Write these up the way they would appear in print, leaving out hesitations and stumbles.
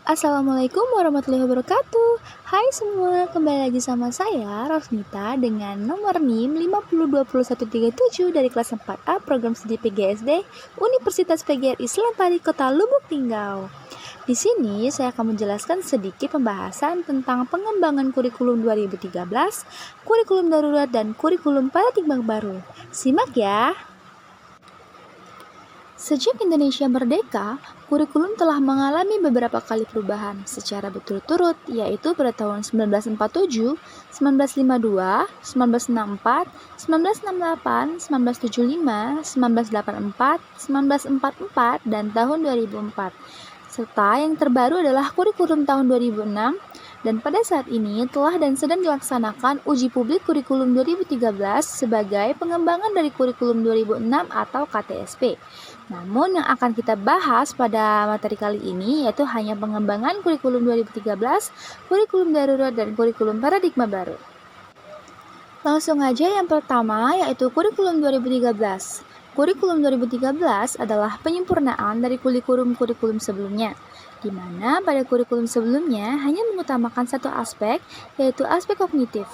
Assalamualaikum warahmatullahi wabarakatuh. Hai semua, kembali lagi sama saya Rosnita dengan nomor NIM 5020137 dari kelas 4A Program Studi PGSD Universitas PGRI Selantari Kota Lubuk Linggau. Di sini saya akan menjelaskan sedikit pembahasan tentang pengembangan kurikulum 2013, kurikulum darurat dan kurikulum paradigma baru. Simak ya. Sejak Indonesia merdeka, kurikulum telah mengalami beberapa kali perubahan secara berturut-turut, yaitu pada tahun 1947, 1952, 1964, 1968, 1975, 1984, 1944, dan tahun 2004. Serta yang terbaru adalah kurikulum tahun 2006, dan pada saat ini telah dan sedang dilaksanakan uji publik kurikulum 2013 sebagai pengembangan dari kurikulum 2006 atau KTSP. Namun yang akan kita bahas pada materi kali ini yaitu hanya pengembangan kurikulum 2013, kurikulum darurat, dan kurikulum paradigma baru. Langsung aja yang pertama yaitu kurikulum 2013. Kurikulum 2013 adalah penyempurnaan dari kurikulum sebelumnya, di mana pada kurikulum sebelumnya hanya mengutamakan satu aspek, yaitu aspek kognitif.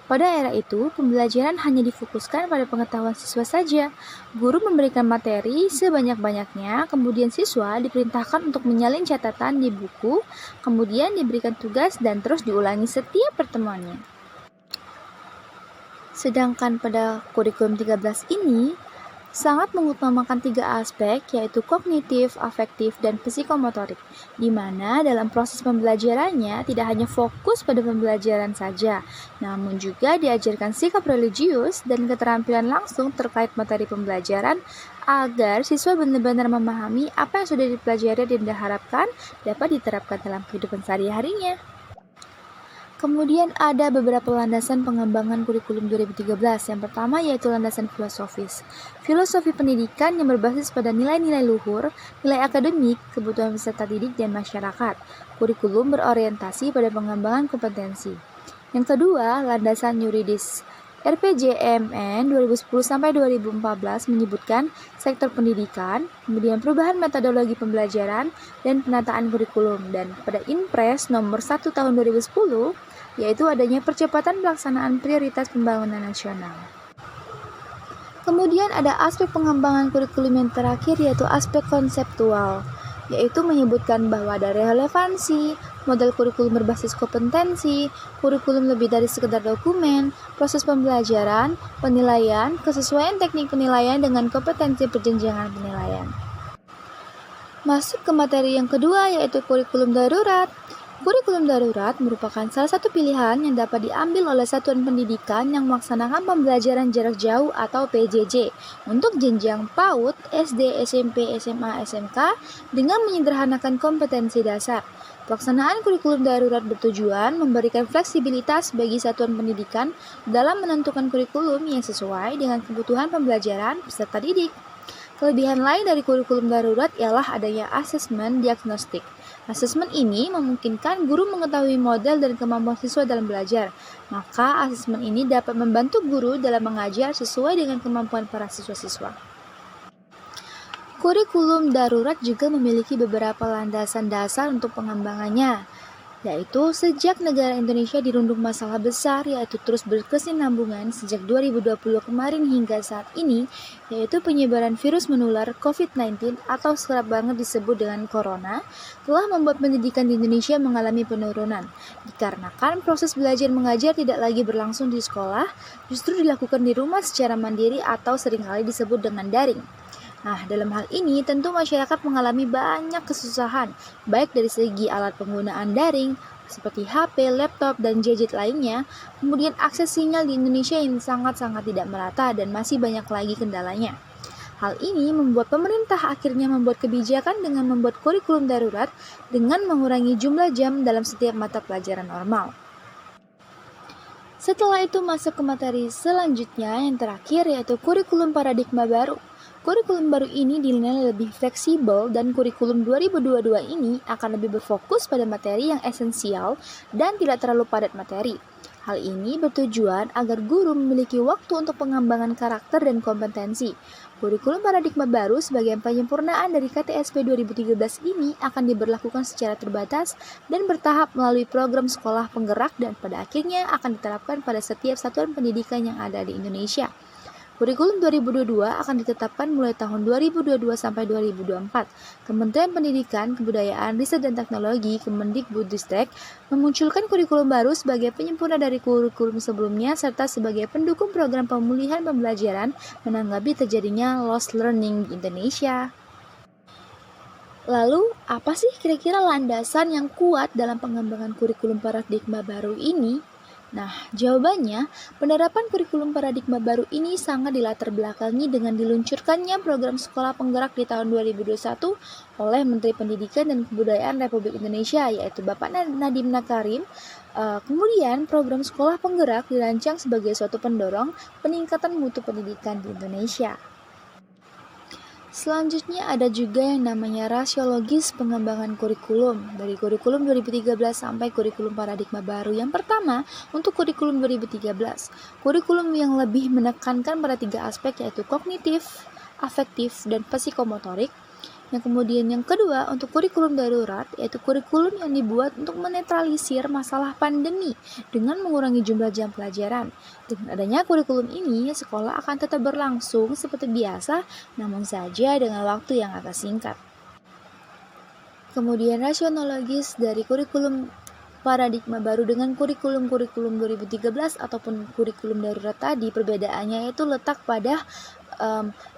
Pada era itu, pembelajaran hanya difokuskan pada pengetahuan siswa saja. Guru memberikan materi sebanyak-banyaknya, kemudian siswa diperintahkan untuk menyalin catatan di buku, kemudian diberikan tugas dan terus diulangi setiap pertemuannya. Sedangkan pada kurikulum 13 ini, sangat mengutamakan tiga aspek yaitu kognitif, afektif, dan psikomotorik, di mana dalam proses pembelajarannya tidak hanya fokus pada pembelajaran saja, namun juga diajarkan sikap religius dan keterampilan langsung terkait materi pembelajaran agar siswa benar-benar memahami apa yang sudah dipelajari dan diharapkan dapat diterapkan dalam kehidupan sehari-harinya. Kemudian ada beberapa landasan pengembangan kurikulum 2013. Yang pertama yaitu landasan filosofis. Filosofi pendidikan yang berbasis pada nilai-nilai luhur, nilai akademik, kebutuhan peserta didik, dan masyarakat. Kurikulum berorientasi pada pengembangan kompetensi. Yang kedua, landasan yuridis. RPJMN 2010-2014 menyebutkan sektor pendidikan, kemudian perubahan metodologi pembelajaran, dan penataan kurikulum. Dan pada Inpres nomor 1 tahun 2010, yaitu adanya percepatan pelaksanaan prioritas pembangunan nasional. Kemudian ada aspek pengembangan kurikulum yang terakhir yaitu aspek konseptual, yaitu menyebutkan bahwa ada relevansi, model kurikulum berbasis kompetensi, kurikulum lebih dari sekedar dokumen, proses pembelajaran, penilaian, kesesuaian teknik penilaian dengan kompetensi perjenjangan penilaian. Masuk ke materi yang kedua yaitu kurikulum darurat. Kurikulum darurat merupakan salah satu pilihan yang dapat diambil oleh satuan pendidikan yang melaksanakan pembelajaran jarak jauh atau PJJ untuk jenjang PAUD, SD, SMP, SMA, SMK dengan menyederhanakan kompetensi dasar. Pelaksanaan kurikulum darurat bertujuan memberikan fleksibilitas bagi satuan pendidikan dalam menentukan kurikulum yang sesuai dengan kebutuhan pembelajaran peserta didik. Kelebihan lain dari kurikulum darurat ialah adanya asesmen diagnostik. Asesmen ini memungkinkan guru mengetahui model dan kemampuan siswa dalam belajar. Maka asesmen ini dapat membantu guru dalam mengajar sesuai dengan kemampuan para siswa-siswa. Kurikulum darurat juga memiliki beberapa landasan dasar untuk pengembangannya, yaitu sejak negara Indonesia dirundung masalah besar yaitu terus berkesinambungan sejak 2020 kemarin hingga saat ini, yaitu penyebaran virus menular COVID-19 atau kerap banget disebut dengan corona, telah membuat pendidikan di Indonesia mengalami penurunan. Dikarenakan proses belajar mengajar tidak lagi berlangsung di sekolah, justru dilakukan di rumah secara mandiri atau seringkali disebut dengan daring. Nah, dalam hal ini tentu masyarakat mengalami banyak kesusahan, baik dari segi alat penggunaan daring, seperti HP, laptop, dan gadget lainnya, kemudian akses sinyal di Indonesia yang sangat-sangat tidak merata dan masih banyak lagi kendalanya. Hal ini membuat pemerintah akhirnya membuat kebijakan dengan membuat kurikulum darurat dengan mengurangi jumlah jam dalam setiap mata pelajaran normal. Setelah itu masuk ke materi selanjutnya yang terakhir yaitu kurikulum paradigma baru. Kurikulum baru ini dinilai lebih fleksibel dan kurikulum 2022 ini akan lebih berfokus pada materi yang esensial dan tidak terlalu padat materi. Hal ini bertujuan agar guru memiliki waktu untuk pengembangan karakter dan kompetensi. Kurikulum paradigma baru sebagai penyempurnaan dari KTSP 2013 ini akan diberlakukan secara terbatas dan bertahap melalui program sekolah penggerak dan pada akhirnya akan diterapkan pada setiap satuan pendidikan yang ada di Indonesia. Kurikulum 2022 akan ditetapkan mulai tahun 2022 sampai 2024. Kementerian Pendidikan, Kebudayaan, Riset dan Teknologi Kemendikbudristek memunculkan kurikulum baru sebagai penyempurna dari kurikulum sebelumnya serta sebagai pendukung program pemulihan pembelajaran menanggapi terjadinya lost learning di Indonesia. Lalu, apa sih kira-kira landasan yang kuat dalam pengembangan kurikulum paradigma baru ini? Nah, jawabannya, penerapan kurikulum paradigma baru ini sangat dilatar belakangi dengan diluncurkannya program sekolah penggerak di tahun 2021 oleh Menteri Pendidikan dan Kebudayaan Republik Indonesia, yaitu Bapak Nadiem Makarim. Kemudian, program sekolah penggerak dirancang sebagai suatu pendorong peningkatan mutu pendidikan di Indonesia. Selanjutnya ada juga yang namanya rasiologis pengembangan kurikulum dari kurikulum 2013 sampai kurikulum paradigma baru. Yang pertama, untuk kurikulum 2013, kurikulum yang lebih menekankan pada 3 aspek yaitu kognitif, afektif, dan psikomotorik. Yang kemudian yang kedua untuk kurikulum darurat yaitu kurikulum yang dibuat untuk menetralisir masalah pandemi dengan mengurangi jumlah jam pelajaran. Dengan adanya kurikulum ini, sekolah akan tetap berlangsung seperti biasa, namun saja dengan waktu yang agak singkat. Kemudian rasionologis dari kurikulum paradigma baru dengan kurikulum 2013 ataupun kurikulum darurat tadi, perbedaannya yaitu letak pada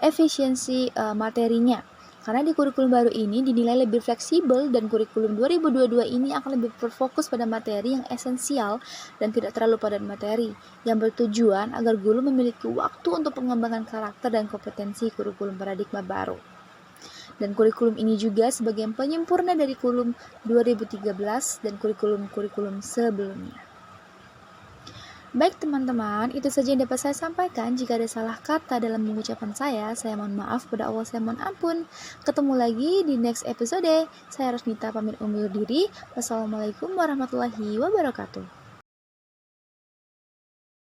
efisiensi materinya. Karena di kurikulum baru ini dinilai lebih fleksibel dan kurikulum 2022 ini akan lebih berfokus pada materi yang esensial dan tidak terlalu padat materi, yang bertujuan agar guru memiliki waktu untuk pengembangan karakter dan kompetensi kurikulum paradigma baru. Dan kurikulum ini juga sebagai penyempurna dari kurikulum 2013 dan kurikulum-kurikulum sebelumnya. Baik teman-teman, itu saja yang dapat saya sampaikan. Jika ada salah kata dalam mengucapkan saya mohon maaf, kepada Allah saya mohon ampun. Ketemu lagi di next episode. Saya Rosnita pamit undur diri. Wassalamualaikum warahmatullahi wabarakatuh.